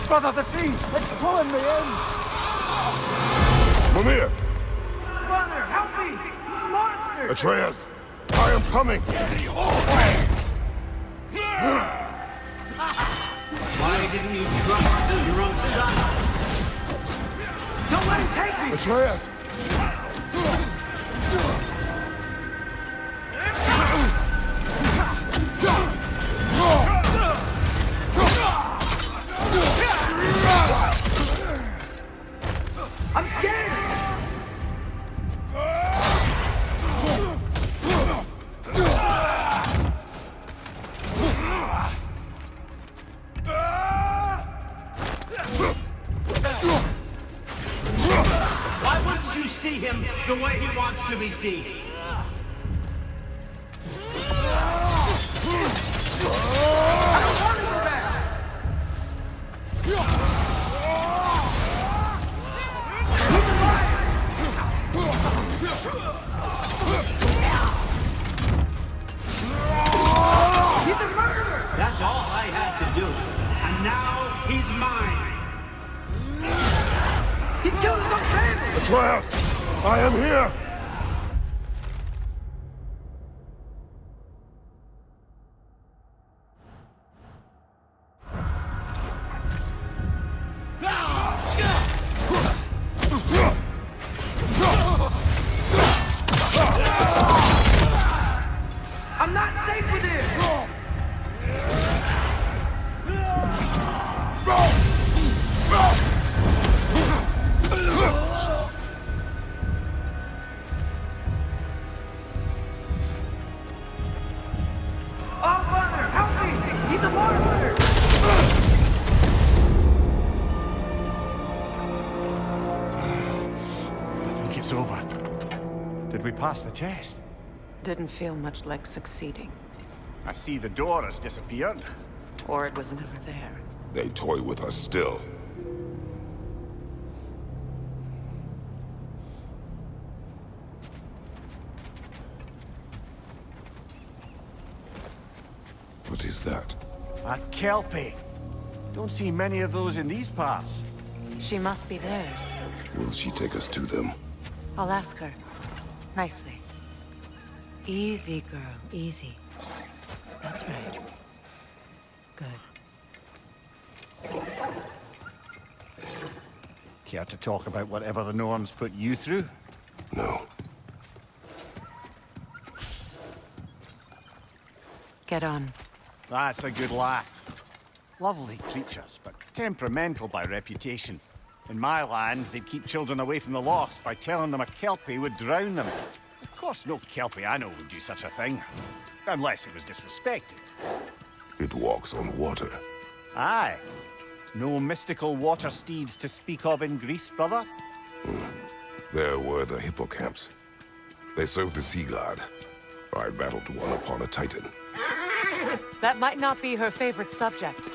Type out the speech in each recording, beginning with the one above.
Brother, the tree! It's pulling me in! Mimir! Brother, help me! Monster! Atreus! I am coming! Why didn't you trust your own son? Don't let him take me! Atreus! I'm scared! Why wouldn't you see him the way he wants to be seen? That's all I had to do. And now he's mine. He's killed his own family! Atreus! I am here! I'm not safe with him! Oh, Father, help me! He's a monster! I think it's over. Did we pass the test? Didn't feel much like succeeding. I see the door has disappeared. Or it was never there. They toy with us still. What is that? A Kelpie. Don't see many of those in these parts. She must be theirs. Will she take us to them? I'll ask her. Nicely. Easy, girl. Easy. That's right. Good. Care to talk about whatever the Norns put you through? No. Get on. That's a good lass. Lovely creatures, but temperamental by reputation. In my land, they'd keep children away from the lost by telling them a Kelpie would drown them. Of course, no Kelpie I know would do such a thing. Unless it was disrespected. It walks on water. Aye. No mystical water steeds to speak of in Greece, brother? There were the hippocamps. They served the sea god. I battled one upon a titan. That might not be her favorite subject.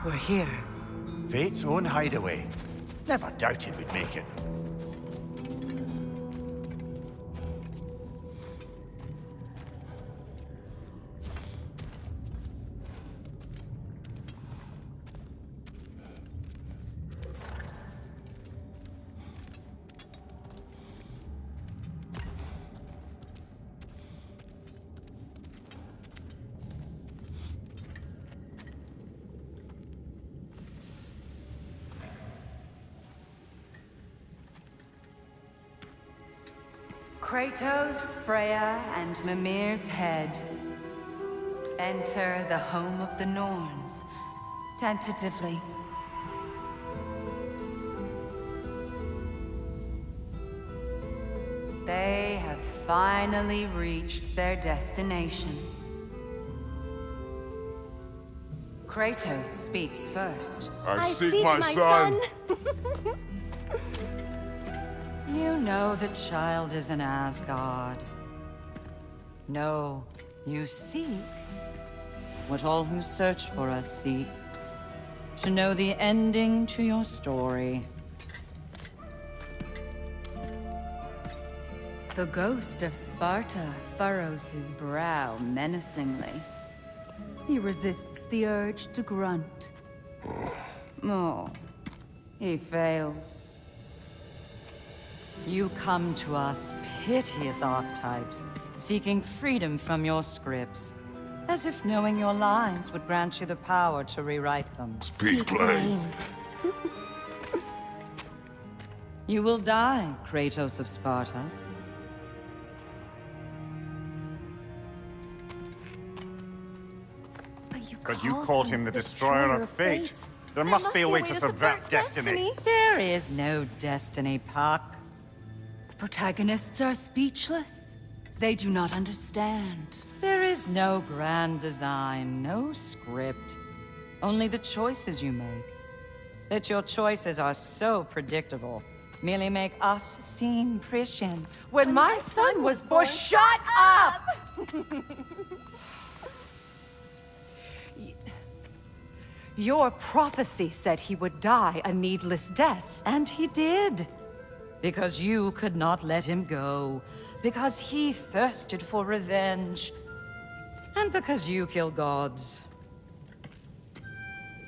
We're here. Fate's own hideaway. Never doubted we'd make it. Kratos, Freya, and Mimir's head. Enter the home of the Norns, tentatively. They have finally reached their destination. Kratos speaks first. I seek my son. You know the child is in Asgard. No, you seek what all who search for us seek. To know the ending to your story. The ghost of Sparta furrows his brow menacingly. He resists the urge to grunt. Oh, he fails. You come to us, piteous archetypes, seeking freedom from your scripts, as if knowing your lines would grant you the power to rewrite them. Speak plain. You will die, Kratos of Sparta. But you called him the destroyer of fate. There must be a way to subvert destiny. There is no destiny, Puck. The protagonists are speechless. They do not understand. There is no grand design, no script. Only the choices you make. That your choices are so predictable, merely make us seem prescient. When my son was born, shut up! Your prophecy said he would die a needless death. And he did. Because you could not let him go. Because he thirsted for revenge. And because you kill gods.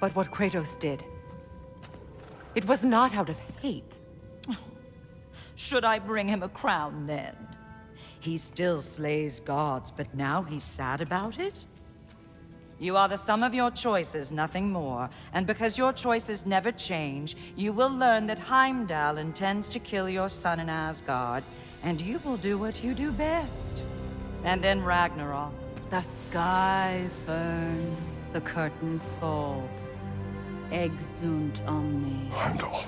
But what Kratos did, it was not out of hate. Should I bring him a crown then? He still slays gods, but now he's sad about it? You are the sum of your choices, nothing more. And because your choices never change, you will learn that Heimdall intends to kill your son in Asgard, and you will do what you do best. And then Ragnarok. The skies burn, the curtains fall. Exunt omnes. Heimdall.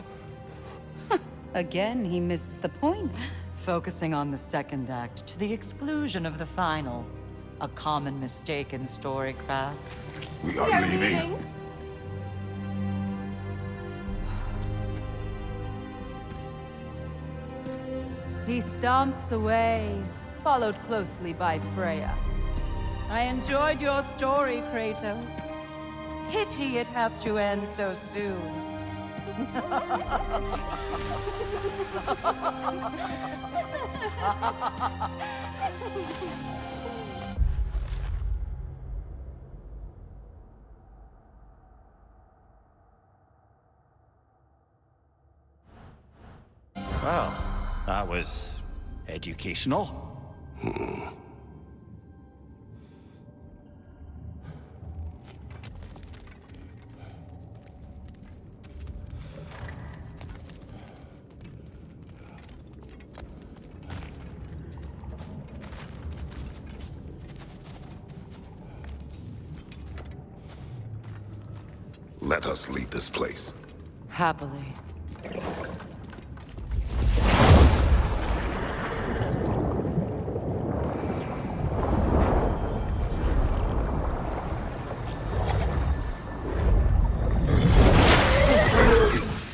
Again, he misses the point. Focusing on the second act to the exclusion of the final. A common mistake in storycraft. We are leaving. He stomps away, followed closely by Freya. I enjoyed your story, Kratos. Pity it has to end so soon. Well, that was educational. Let us leave this place. Happily.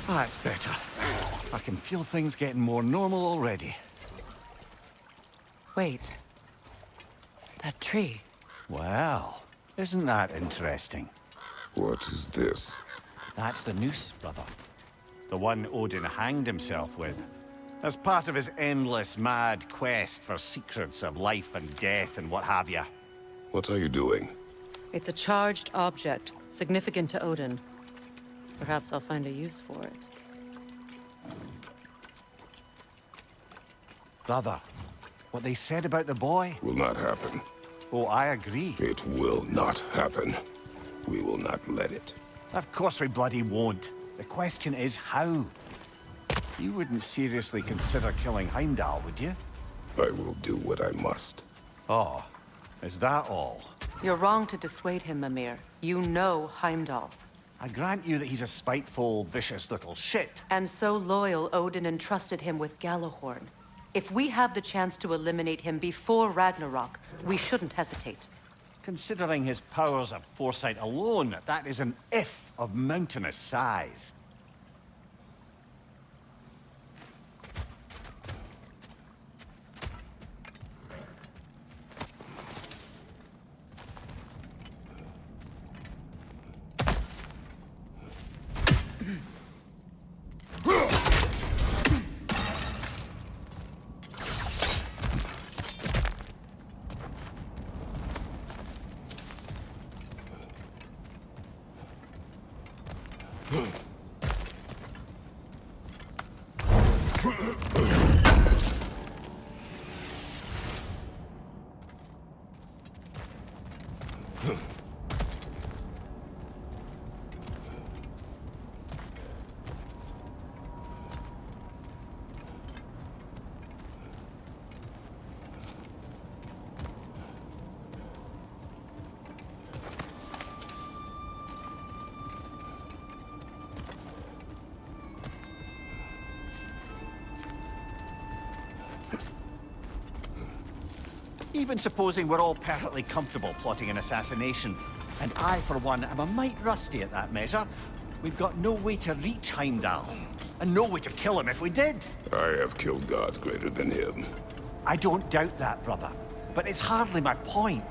That's better. I can feel things getting more normal already. Wait. That tree. Well, isn't that interesting? What is this? That's the noose, brother. The one Odin hanged himself with. As part of his endless, mad quest for secrets of life and death and what have you. What are you doing? It's a charged object, significant to Odin. Perhaps I'll find a use for it. Brother, what they said about the boy? Will not happen. Oh, I agree. It will not happen. We will not let it. Of course we bloody won't. The question is how? You wouldn't seriously consider killing Heimdall, would you? I will do what I must. Oh, is that all? You're wrong to dissuade him, Mimir. You know Heimdall. I grant you that he's a spiteful, vicious little shit. And so loyal, Odin entrusted him with Gjallarhorn. If we have the chance to eliminate him before Ragnarok, we shouldn't hesitate. Considering his powers of foresight alone, that is an if of mountainous size. Even supposing we're all perfectly comfortable plotting an assassination, and I, for one, am a mite rusty at that measure, we've got no way to reach Heimdall, and no way to kill him if we did. I have killed gods greater than him. I don't doubt that, brother, but it's hardly my point.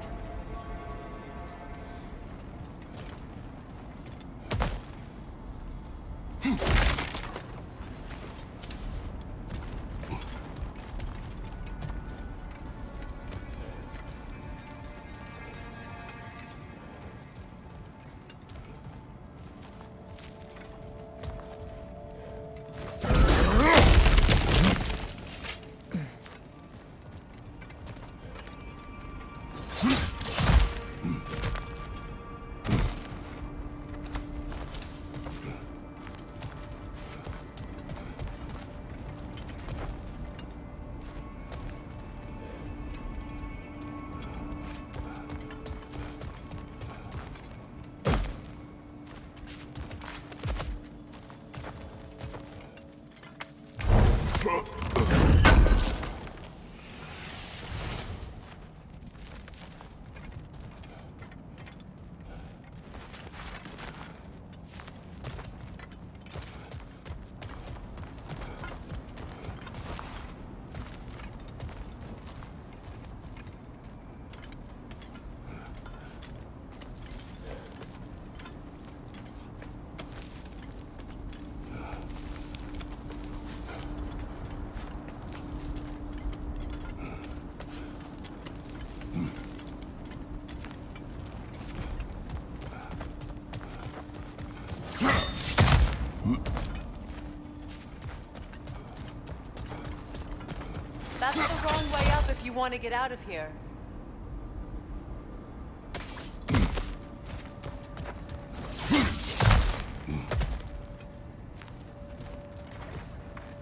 That's the wrong way up if you want to get out of here.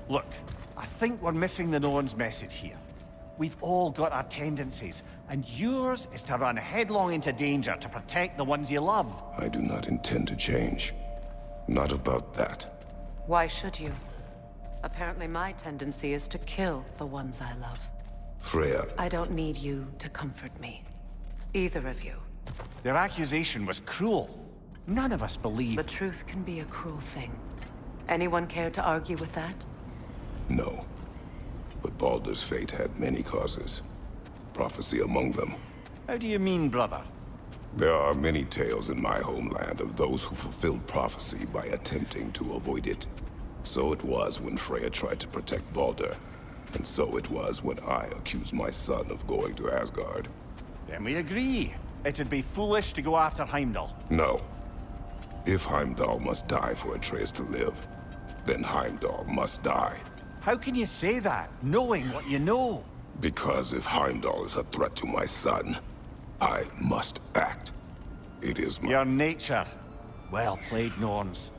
Look, I think we're missing the Norns' message here. We've all got our tendencies, and yours is to run headlong into danger to protect the ones you love. I do not intend to change. Not about that. Why should you? Apparently my tendency is to kill the ones I love. Freya, I don't need you to comfort me. Either of you. Their accusation was cruel. None of us believe. The truth can be a cruel thing. Anyone care to argue with that? no. But Baldur's fate had many causes. Prophecy among them. How do you mean, brother? There are many tales in my homeland of those who fulfilled prophecy by attempting to avoid it. So it was when Freya tried to protect Baldur. And so it was when I accused my son of going to Asgard. Then we agree. It'd be foolish to go after Heimdall. No. If Heimdall must die for Atreus to live, then Heimdall must die. How can you say that, knowing what you know? Because if Heimdall is a threat to my son, I must act. It is my... Your nature. Well played, Norns.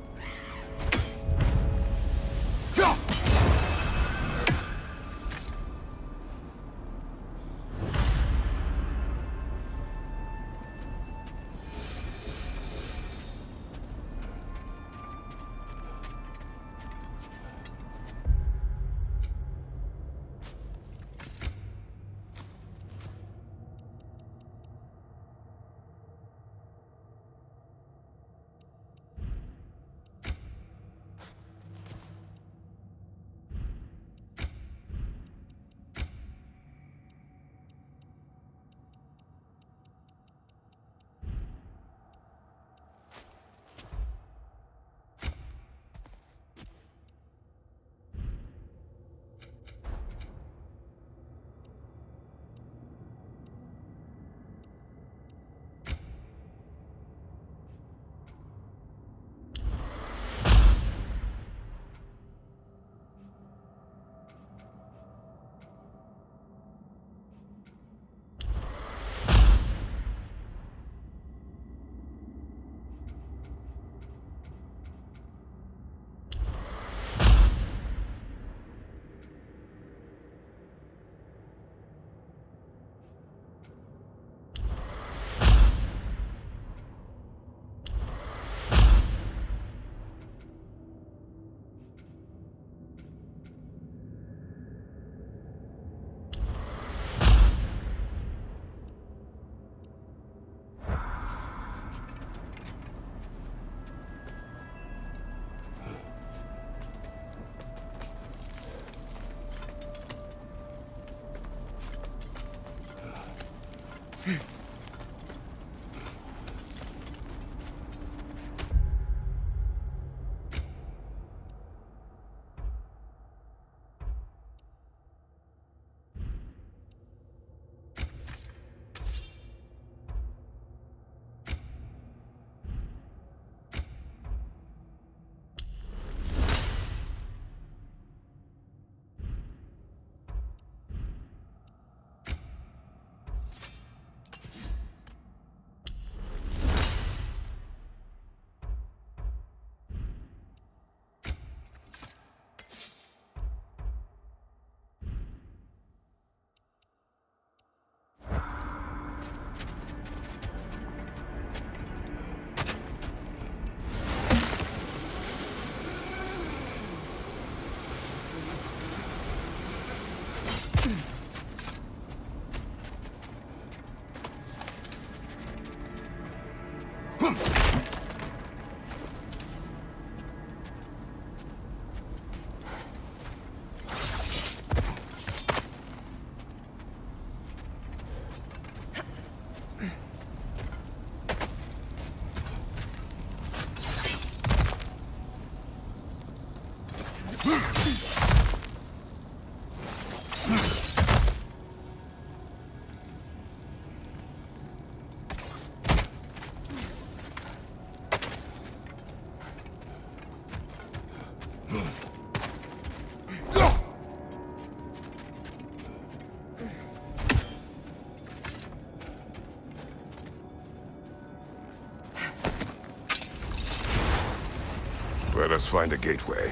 Let us find a gateway.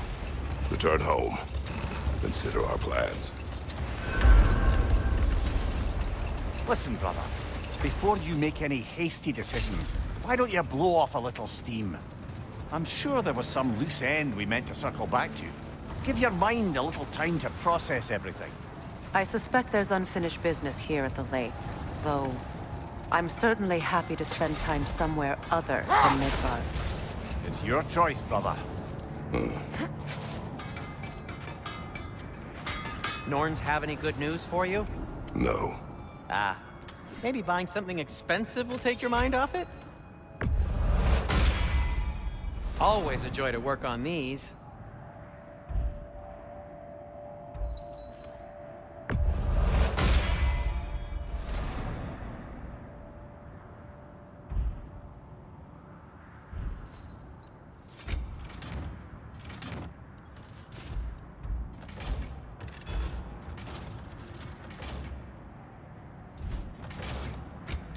Return home. Consider our plans. Listen, brother. Before you make any hasty decisions, why don't you blow off a little steam? I'm sure there was some loose end we meant to circle back to. Give your mind a little time to process everything. I suspect there's unfinished business here at the lake, though I'm certainly happy to spend time somewhere other than Midgard. It's your choice, brother. Norns have any good news for you? No. Ah, maybe buying something expensive will take your mind off it? Always a joy to work on these.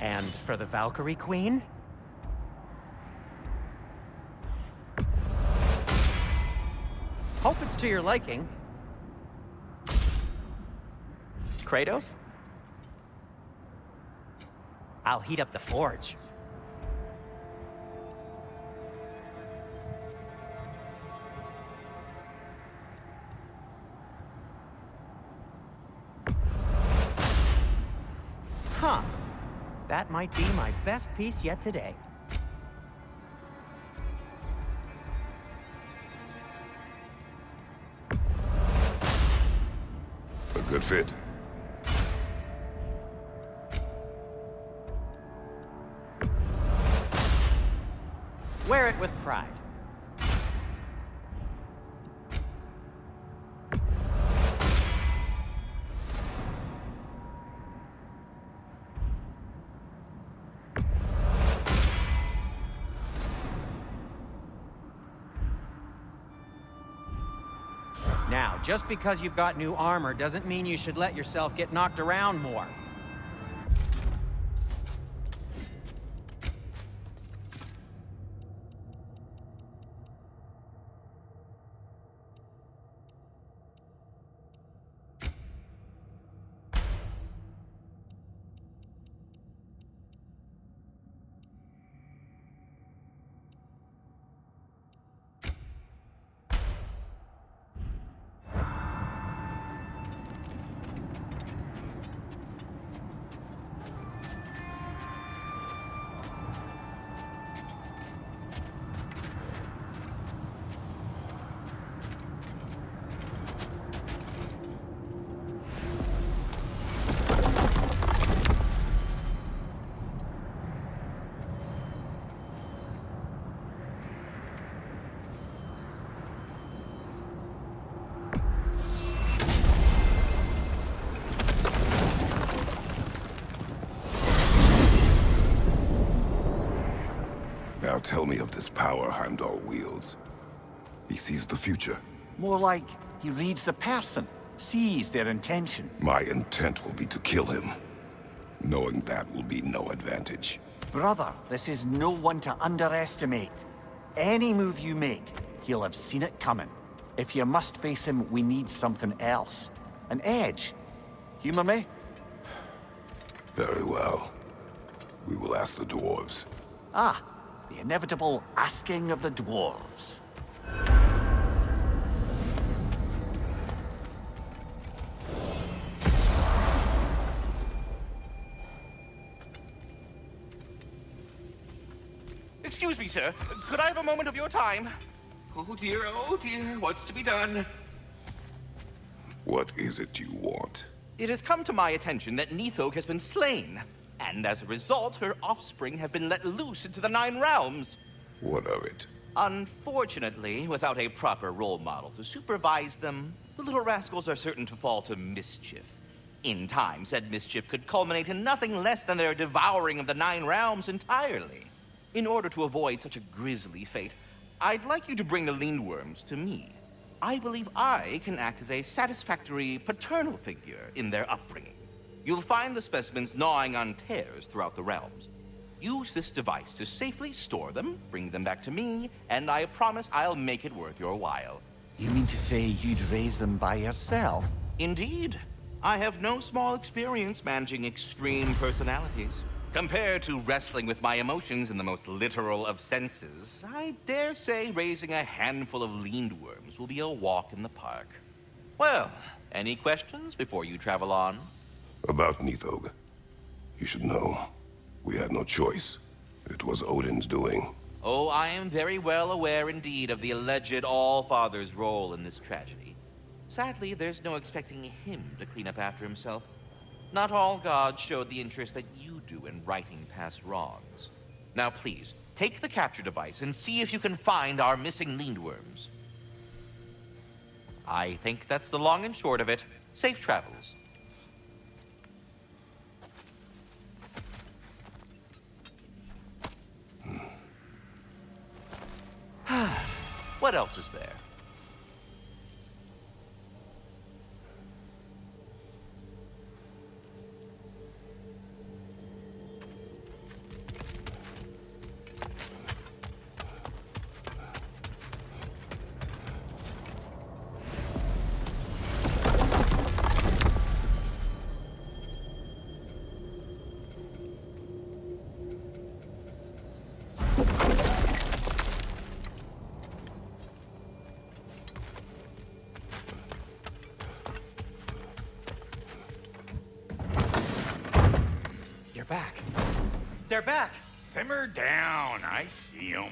And for the Valkyrie Queen? Hope it's to your liking. Kratos? I'll heat up the forge. Huh. That might be my best piece yet today. A good fit. Wear it with pride. Now, just because you've got new armor doesn't mean you should let yourself get knocked around more. tell me of this power Heimdall wields. He sees the future. More like he reads the person, sees their intention. My intent will be to kill him. Knowing that will be no advantage. Brother, this is no one to underestimate. Any move you make, he'll have seen it coming. If you must face him, we need something else. An edge. Humor me? Very well. We will ask the dwarves. Ah, the inevitable asking of the dwarves. Excuse me, sir. Could I have a moment of your time? Oh dear, what's to be done? What is it you want? It has come to my attention that Nithog has been slain, and as a result, her offspring have been let loose into the Nine Realms. What of it? Unfortunately, without a proper role model to supervise them, the little rascals are certain to fall to mischief. In time, said mischief could culminate in nothing less than their devouring of the Nine Realms entirely. In order to avoid such a grisly fate, I'd like you to bring the Lindworms to me. I believe I can act as a satisfactory paternal figure in their upbringing. You'll find the specimens gnawing on tears throughout the realms. Use this device to safely store them, bring them back to me, and I promise I'll make it worth your while. You mean to say you'd raise them by yourself? Indeed. I have no small experience managing extreme personalities. Compared to wrestling with my emotions in the most literal of senses, I dare say raising a handful of Lindworms will be a walk in the park. Well, any questions before you travel on? About Nithog. You should know. We had no choice. It was Odin's doing. Oh, I am very well aware indeed of the alleged All-Father's role in this tragedy. Sadly, there's no expecting him to clean up after himself. Not all gods showed the interest that you do in righting past wrongs. Now please, take the capture device and see if you can find our missing Lindworms. I think that's the long and short of it. Safe travels. What else is there? They're back. They're back. Simmer down. I see 'em.